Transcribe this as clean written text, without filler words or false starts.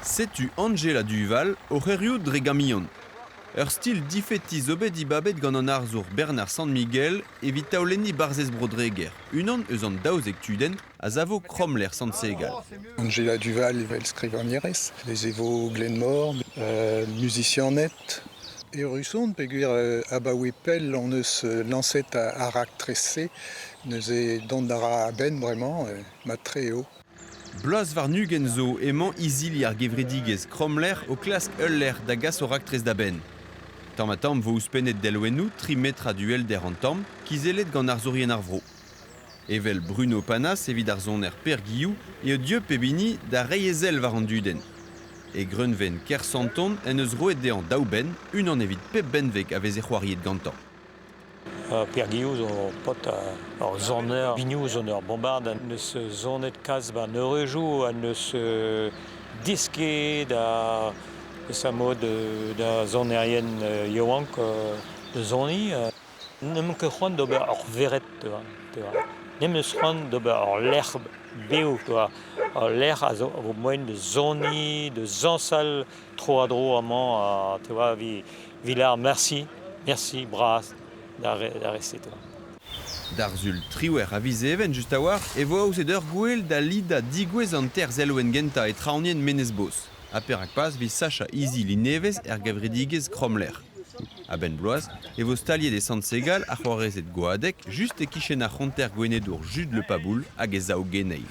Setu Angela Duval o c'herioù dre gamion. Ur stil difeti zo bet dibabet gant an arzour Bernard San Miguel evit taolenni barzez brodreger. Unan eus an daouzek tuden a zavo kromler Sant Segal. Angela Duval evel skrivagnerez, les evo Glenmore, musicien net. E russon peguer abaoe pell on eus lancet a raktrese, neus e dont dara aben bremañ, mat tre eo. Bloaz var nugen zo emañ izili ar gevredigez kromler o klask euler da gas o raktrez da ben. Tamm vo ouspennet delwennoù 3 metra duel der an tamm, kizelet gant ar zourien ar vro. Evel Bruno Panas evit ar zoner Per Guillou e o dieu pebini da reiezel war an duden. E greunven kersanton en eus roet de an daouben, unan evit pep benvek a veze c'hoariet gantañ. Per Guillou zo pot ar zoner bignou zoner bombard an eus zonet kaz ba neurejou an eus diske da sa mod da zonerien yoank de zoni. Nem ket c'hoant d'ober ar veret, nem eus c'hoant d'ober ar lerb beo, ar lerb a zo moen de zoni, de zansal tro a dro amañ, vilar merci, bras, da reste. D'ar-zul triwer a vize even just a war e vo aouzet ur gouel da lida digouez an ter zelwen genta e traoñien menez boz. A perak pas vi Sacha Izili nevez gevredigez kromler. A ben bloaz, e vo staliet e Sant Segal a c'hoarezet goadek just e kichen ar c'honter gwenedour jud le paboul hag e zao genei.